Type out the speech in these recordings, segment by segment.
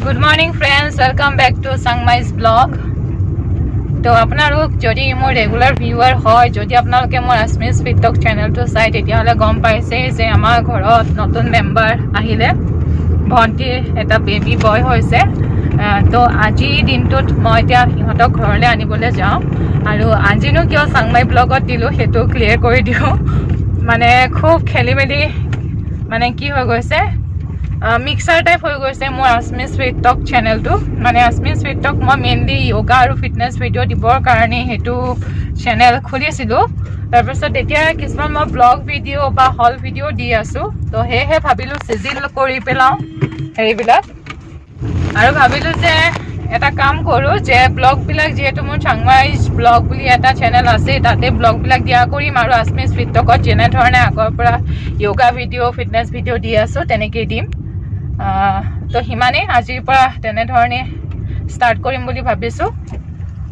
Good morning friends, welcome back to Sangmai's blog. তো আপোনালোক যদি মোৰ ৰেগুলাৰ ভিউৱাৰ হয়, যদি আপোনালোকে মোৰ আছমিজ ফিটক চেনেলটো চাই তেতিয়াহ'লে গম পাইছে যে আমাৰ ঘৰত নতুন মেম্বাৰ আহিলে। ভণ্টিৰ এটা বেবী বয় হৈছে। তো আজি দিনটোত মই এতিয়া সিহঁতক ঘৰলৈ আনিবলৈ যাওঁ আৰু আজিনো কিয় চাংমাই ব্লগত দিলোঁ সেইটো ক্লিয়াৰ কৰি দিওঁ। মানে খুব খেলি মেলি মানে কি হৈ গৈছে, মিক্সাৰ টাইপ হৈ গৈছে মোৰ আছমিজ ফিটক চেনেলটো। মানে আছমিজ ফিটক মই মেইনলি য়োগা আৰু ফিটনেছ ভিডিঅ' দিবৰ কাৰণে সেইটো চেনেল খুলিছিলোঁ। তাৰপিছত এতিয়া কিছুমান মই ব্লগ ভিডিঅ' বা হল ভিডিঅ' দি আছোঁ। তো সেয়েহে ভাবিলোঁ চিজিল কৰি পেলাওঁ হেৰিবিলাক আৰু ভাবিলোঁ যে এটা কাম কৰোঁ যে ব্লগবিলাক যিহেতু মোৰ চাংমাইজ ব্লগ বুলি এটা চেনেল আছে, তাতে ব্লগবিলাক দিয়া কৰিম আৰু আছমিজ ফিটকত যেনেধৰণে আগৰ পৰা য়োগা ভিডিঅ' ফিটনেছ ভিডিঅ' দি আছোঁ তেনেকেই দিম। তো সিমানেই, আজিৰ পৰা তেনেধৰণে ষ্টাৰ্ট কৰিম বুলি ভাবিছোঁ।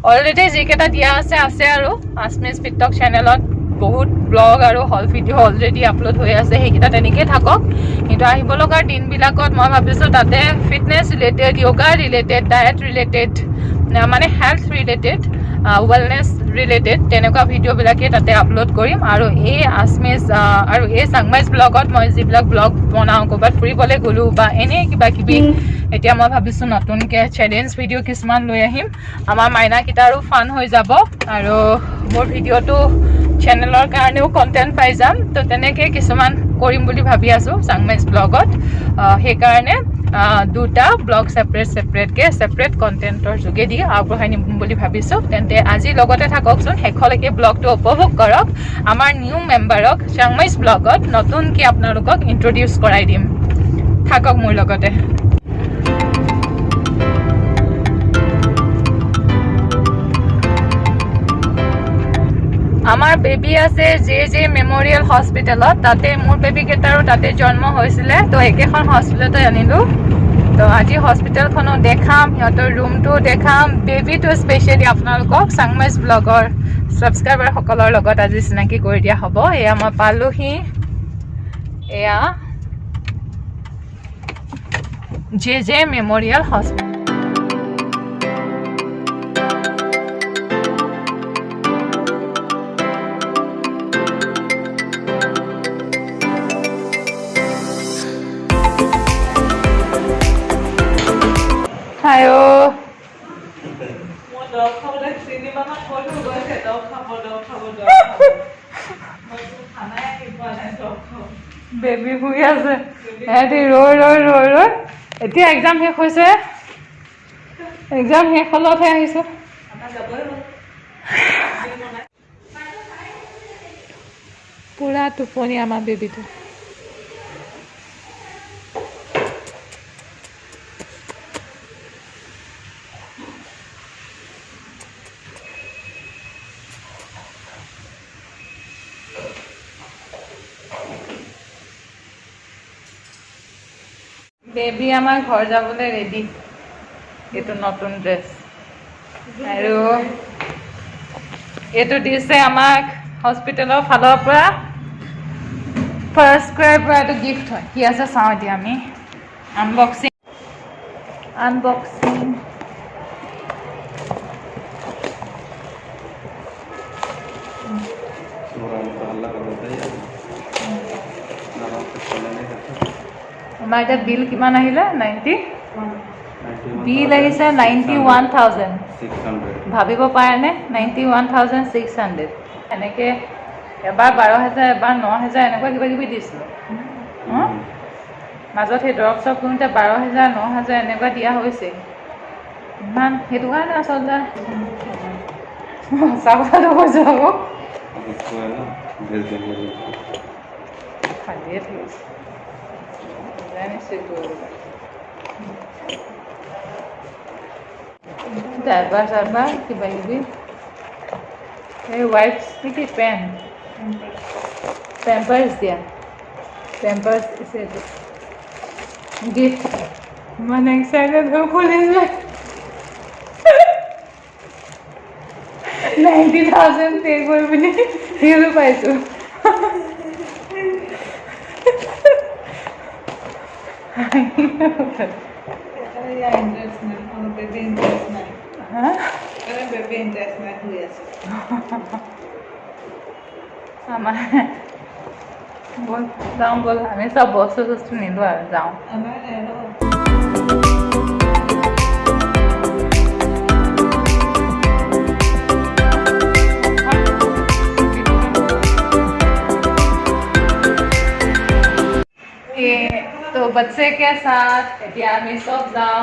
অলৰেডি যিকেইটা দিয়া আছে আৰু আছমিজ ফিটক চেনেলত বহুত ব্লগ আৰু হল ভিডিঅ' অলৰেডি আপলোড হৈ আছে, সেইকেইটা তেনেকেই থাকক। কিন্তু আহিব লগা দিনবিলাকত মই ভাবিছোঁ তাতে fitness related, yoga related, diet related, মানে হেল্থ ৰিলেটেড, ৱেলনেছ ৰিলেটেড তেনেকুৱা ভিডিঅ'বিলাকেই তাতে আপলোড কৰিম। আৰু এই আছমিজ আৰু এই চাংমাইজ ব্লগত মই যিবিলাক ব্লগ বনাওঁ, ক'ৰবাত ফুৰিবলৈ গ'লোঁ বা এনেই কিবা কিবি, এতিয়া মই ভাবিছোঁ নতুনকৈ চেলেঞ্জ ভিডিঅ' কিছুমান লৈ আহিম। আমাৰ মাইনাকেইটাৰো ফান হৈ যাব আৰু মোৰ ভিডিঅ'টো চেনেলৰ কাৰণেও কণ্টেণ্ট পাই যাম। তো তেনেকৈ কিছুমান কৰিম বুলি ভাবি আছোঁ চাংমাইজ ব্লগত। সেইকাৰণে দুটা ব্লগ ছেপাৰেট কণ্টেণ্টৰ যোগেদি আগবঢ়াই নিম বুলি ভাবিছোঁ। তেন্তে আজি লগতে থাককচোন, শেষলৈকে ব্লগটো উপভোগ কৰক। আমাৰ নিউ মেম্বাৰক চাংমাইজ ব্লগত নতুনকৈ আপোনালোকক ইণ্ট্ৰডিউচ কৰাই দিম, থাকক মোৰ লগতে। আমাৰ বেবী আছে জে মেমৰিয়েল হস্পিটেলত, তাতে মোৰ বেবীকেইটাৰো তাতে জন্ম হৈছিলে। তো একেখন হস্পিটেলতে আনিলোঁ। তো আজি হস্পিটেলখনো দেখাম, সিহঁতৰ ৰুমটো দেখাম, বেবীটো স্পেচিয়েলি আপোনালোকক চাংমাইজ ব্লগৰ ছাবস্ক্ৰাইবাৰসকলৰ লগত আজি চিনাকি কৰি দিয়া হ'ব। এয়া মই পালোহি, এয়া জে মেমৰিয়েল হস্পিটেল। হায়ো বেবী শুই আছে, সিহঁতি ৰৈ এতিয়া এক্সাম শেষ হৈছে, এক্সাম শেষ হ'লতহে আহিছোঁ। পুৰা টোপনি আমাৰ বেবীটো। বেবী আমাৰ ঘৰ যাবলৈ ৰেডি। এইটো নতুন ড্ৰেছ আৰু এইটো দিছে আমাক হস্পিটেলৰ ফালৰ পৰা, ফাৰ্ষ্টক্ৰাইৰ পৰা এইটো গিফ্ট হয়। কি আছে চাওঁ এতিয়া আমি আনবক্সিং। আমাৰ এতিয়া বিল কিমান আহিলে? 90 বিল আহিছে 91,000। ভাবিব পাৰেনে? 91,600। এনেকৈ এবাৰ 12,000, এবাৰ 9,000, এনেকুৱা কিবা কিবি দিছিলোঁ। মাজত সেই দৰৱ চৰব কৰোঁতে 12,000, 9,000 এনেকুৱা দিয়া হৈছে। ইমান সেইটো কাৰণে আচলতে সঁচা কথাটো কৈছোঁ আকৌ, খালিয়ে থাকিছে ডাইপাৰ চাইপাৰ কিবা কিবি, এই ৱাইপছ নেকি, পেম্পাৰ্ছ দিয়া, পেম্পাৰ্ছ দিছে এইটো গিফ্ট। মানে এক্সাইটেড হৈ খুলিছে। 90,000 পে কৰি পিনি হিৰো পাইছোঁ। আমাৰ বল যাওঁ বল আমি চব বস্তু চস্তু নিলোঁ আৰু যাওঁ तो बच्चे के साथ এতিয়া আমি চব যাওঁ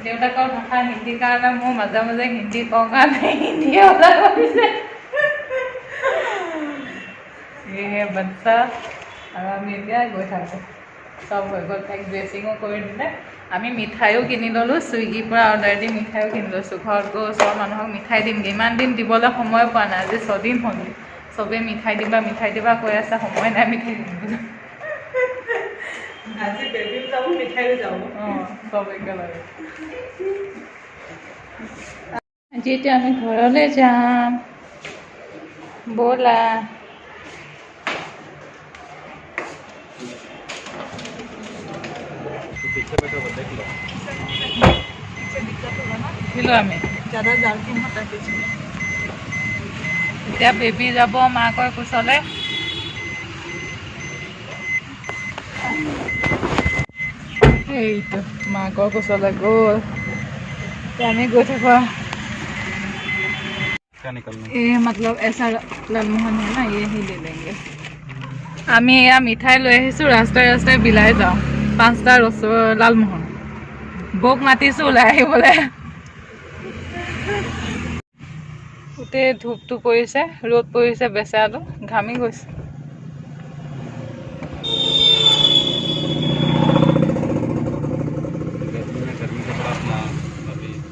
দেউতাকৰ ভাষা হিন্দী কাৰণে মোৰ মাজে মাজে হিন্দী কওঁ কাৰণে হিন্দীয়ে ওলাই গৈছে ये बच्चा আৰু আমি এতিয়া গৈ থাকোঁ চব হৈ গ'ল তাইক ড্ৰেছিঙো কৰি দিলে আমি মিঠাইও কিনি ল'লোঁ ছুইগিৰ পৰা অৰ্ডাৰ দি মিঠাইও কিনি লৈছোঁ ঘৰত গৈ ওচৰৰ মানুহক মিঠাই দিমগৈ ইমান দিন দিবলৈ সময় পোৱা নাই আজি 6 দিন হ'ল চবেই মিঠাই দিবা কৈ আছে সময় নাই মিঠাই দিবলৈ আজি বেবিও যাব মিঠাইও যাব চব একেলগে আজি এতিয়া আমি ঘৰলৈ যাম ব'লা আমি এতিয়া বেবী যাব মাকৰ কোচলৈ এইটো মাকৰ কোচলৈ গ'ল আমি গৈ থাকোঁ ये मतलब ऐसा लालमोहन है ना ये ही ले लेंगे আমি এয়া মিঠাই লৈ আহিছোঁ ৰাস্তাই ৰাস্তাই বিলাই যাওঁ 5টা লালমোহন বৌক মাতিছোঁ ওলাই আহিবলৈ গোটেই ধূপটো পৰিছে ৰ'দ পৰিছে বেচেৰাটো ঘামি গৈছে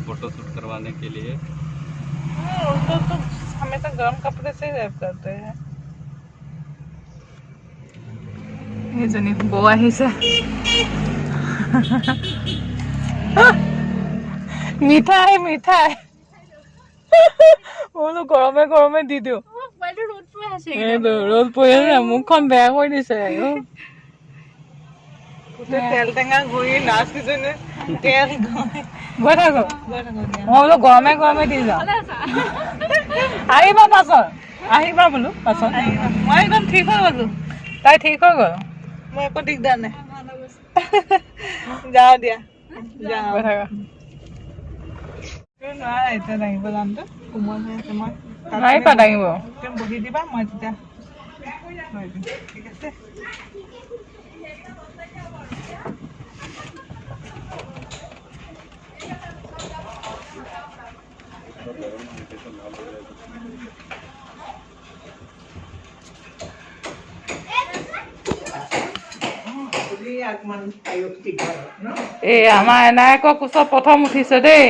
फोटोशूट करवाने के लिए तो हमेशा गर्म कपड़े से रैप करते हैं ये जनी बो আহিছে মিঠাই মিঠাই ওলো গৰমে গৰমে দি দিও ৰ'দ পৰি আছে মুখখন বেয়া কৰি দিছে তেল টেঙা ঘূৰি নাচ কিজনে তেল গৈ থাকো মই বোলো গৰমে গৰমে দি যাওঁ আহিবা পাছত আহিবা বোলো পাছত মই একদম ঠিক হৈ গ'লো তাই ঠিক হৈ গ'ল মই একো দিগদাৰ নাই যাওঁ দিয়া যাওঁ গৈ থাকা নোৱাৰা এতিয়া দাঙিব যামতো কোমল হৈ আছে মই নোৱাৰিবা দাঙিব বহি দিবা মই তেতিয়া ঠিক আছে এই আমাৰ এনায়কৰ কোচত প্ৰথম উঠিছে দেই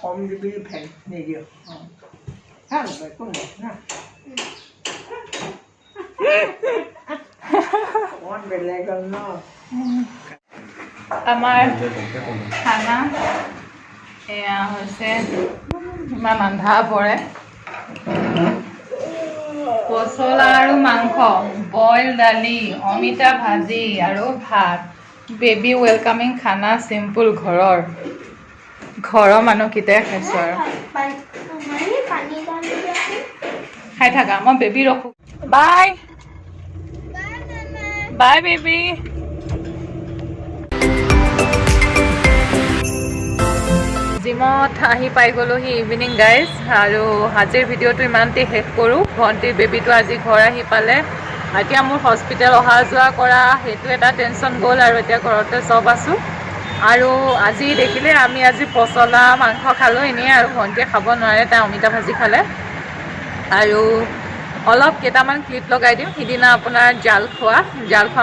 কম দিবি ফেন নিদিও ভাল একো নাই অকণমান বেলেগ হ'ল ন আমাৰ খানা এয়া হৈছে ইমান আন্ধা পৰে পচলা আৰু মাংস বইল দালি অমিতা ভাজি আৰু ভাত বেবী ৱেলকামিং খানা চিম্পুল ঘৰৰ মানুহকেইটাই খাইছোঁ আৰু খাই থাকা মই বেবী ৰখো বাই বাই বেবী জিমত আহি পাই গ'লোহি ইভিনিং গাইজ আৰু আজিৰ ভিডিঅ'টো ইমানতে শেষ কৰোঁ ভণ্টিৰ বেবীটো আজি ঘৰ আহি পালে এতিয়া মোৰ হস্পিটেল অহা যোৱা কৰা সেইটো এটা টেনশ্যন গ'ল আৰু এতিয়া ঘৰতে চব আছোঁ আৰু আজি দেখিলে আমি আজি পচলা মাংস খালোঁ এনেই আৰু ভণ্টিয়ে খাব নোৱাৰে তাই অমিতা ভাজি খালে আৰু অলপ কেইটামান ক্লিপ লগাই দিম। সিদিনা আপোনাৰ জাল খোৱা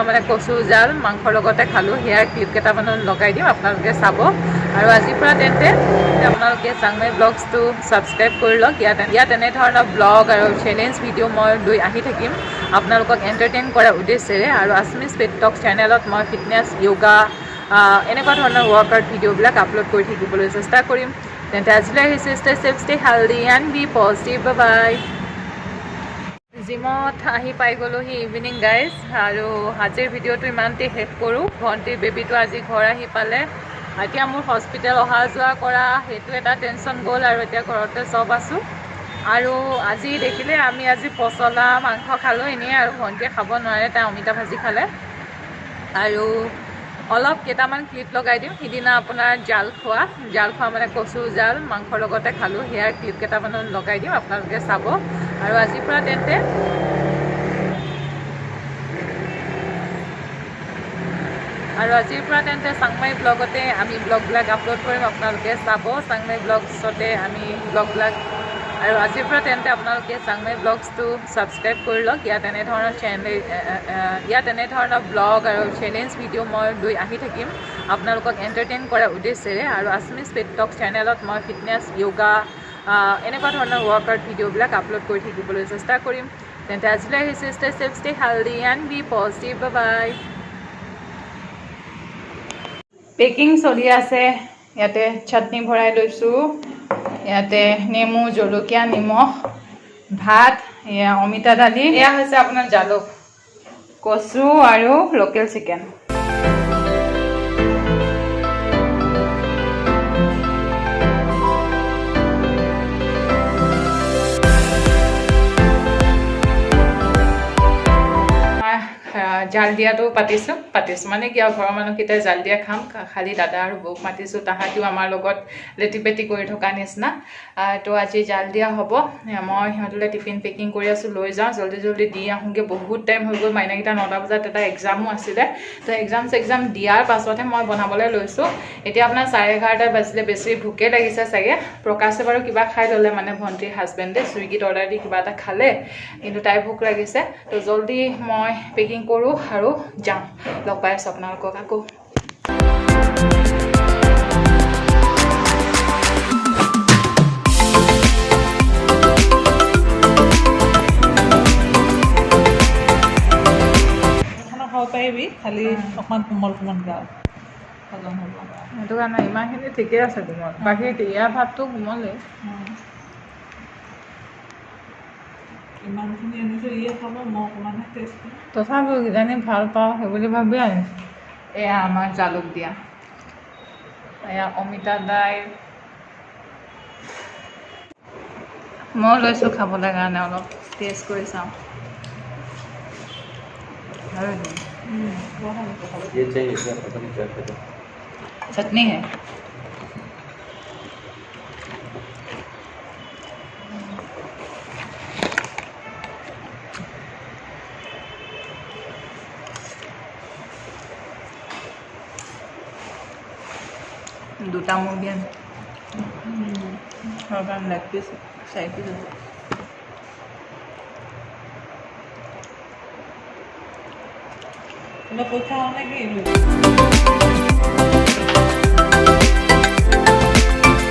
মানে কচু জাল মাংসৰ লগতে খালোঁ, সেয়াৰ ক্লিপ কেইটামান লগাই দিম, আপোনালোকে চাব। আৰু আজিৰ পৰা তেন্তে আপোনালোকে চাংমাই ব্লগছটো ছাবস্ক্ৰাইব কৰি লওক। ইয়াত এনেধৰণৰ ব্লগ আৰু চেলেঞ্জ ভিডিঅ' মই লৈ আহি থাকিম আপোনালোকক এণ্টাৰটেইন কৰাৰ উদ্দেশ্যেৰে। আৰু আছমিজ ফিট টক চেনেলত মই ফিটনেছ, য়োগা, এনেকুৱা ধৰণৰ ৱৰ্কআউট ভিডিঅ'বিলাক আপলোড কৰি থাকিবলৈ চেষ্টা কৰিম। তেন্তে আজিলৈ আহিছোঁ। Stay safe, stay healthy and be positive. Bye. জিমত আহি পাই গ'লোহি ইভিনিং গাইজ, আৰু আজিৰ ভিডিঅ'টো ইমানতে শেষ কৰোঁ। ভণ্টিৰ বেবীটো আজি ঘৰ আহি পালে। এতিয়া মোৰ হস্পিটেল অহা যোৱা কৰা সেইটো এটা টেনশ্যন গ'ল, আৰু এতিয়া ঘৰতে চব আছোঁ। আৰু আজি দেখিলে আমি আজি পচলা মাংস খালোঁ এনেই, আৰু ভণ্টিয়ে খাব নোৱাৰে, তাই অমিতা ভাজি খালে। আৰু অলপ কেইটামান ক্লিপ লগাই দিম। সিদিনা আপোনাৰ জাল খোৱা মানে কচু জাল মাংসৰ লগতে খালোঁ, সেয়াৰ ক্লিপ কেইটামান লগাই দিম, আপোনালোকে চাব। আৰু আজিৰ পৰা তেন্তে চাংমাই ব্লগতে আমি ব্লগবিলাক আপলোড কৰিম, আপোনালোকে চাব। চাংমাই ব্লগছতে আমি ব্লগবিলাক, আৰু আজিৰ পৰা তেন্তে আপোনালোকে চাংমাই ব্লগছটো ছাবস্ক্ৰাইব কৰি লওক। ইয়াত এনেধৰণৰ ব্লগ আৰু চেলেঞ্জ ভিডিঅ' মই লৈ আহি থাকিম আপোনালোকক এণ্টাৰটেইন কৰাৰ উদ্দেশ্যেৰে। আৰু আছমিজ ফিট টক চেনেলত মই ফিটনেছ, য়োগা, এনেকুৱা ধৰণৰ ৱৰ্কআউট ভিডিঅ'বিলাক আপলোড কৰি থাকিবলৈ চেষ্টা কৰিম। তেন্তে আজিলৈ আহিছোঁ। Stay safe, stay healthy and be positive. Bye. Packing চলি আছে। ইয়াতে চাটনি ভৰাই লৈছোঁ, ইয়াতে নেমু, জলকীয়া, নিমখ, ভাত, এয়া অমিতা দালি, এয়া হৈছে আপোনাৰ জালুক, কচু আৰু লোকেল চিকেন। জাল দিয়াটো পাতিছোঁ মানে কি আৰু ঘৰৰ মানুহকেইটাই জাল দিয়া খাম, খালি দাদা আৰু বৌক মাতিছোঁ, তাহাঁতিও আমাৰ লগত লেটি পেটি কৰি থকা নিচিনা। তো আজি জাল দিয়া হ'ব। মই সিহঁতলৈ টিফিন পেকিং কৰি আছোঁ, লৈ যাওঁ, জল্দি দি আহোঁগৈ। বহুত টাইম হৈ গ'ল, মাইনাকেইটা 9টা বজাত এটা এক্সামো আছিলে, তো এক্সাম দিয়াৰ পাছতহে মই বনাবলৈ লৈছোঁ। এতিয়া আপোনাৰ 11:30 বাজিলে, বেছি ভোকে লাগিছে চাগে। প্ৰকাশে বাৰু কিবা খাই ল'লে, মানে ভণ্টিৰ হাজবেণ্ডে চুইগিত অৰ্ডাৰ দি কিবা এটা খালে, কিন্তু তাই ভোক লাগিছে। তো জল্দি মই পেকিং কৰোঁ আৰু যাওঁ। লগ পাই আছোঁ আপোনালোকক আকৌ। খাব পাৰিবি, খালি অকণমান কোমল গাওঁ হজম হ'ব। সেইটো কাৰণে ইমানখিনি ঠিকেই আছে কোমল, বাকী ইয়াৰ ভাতটো কোমলেই। ইমানখিনি আনিছোঁ, ইয়ে খাব, মই অকণমানহে টেষ্ট কৰিম। তথাপিও কিজানি ভাল পাওঁ সেইবুলি ভাবি আনিছোঁ। এয়া আমাৰ জালুক দিয়া, এয়া অমিতা দাইল। মই লৈছোঁ খাবলৈ কাৰণে, অলপ টেষ্ট কৰি চাওঁ। ये चाहिए क्या पता नहीं क्या कहते चटनी है। দুটা মুৰ্গী আনি লেগ পিচ 4 পিচ আছে। পৰীক্ষা হ'ল নেকি?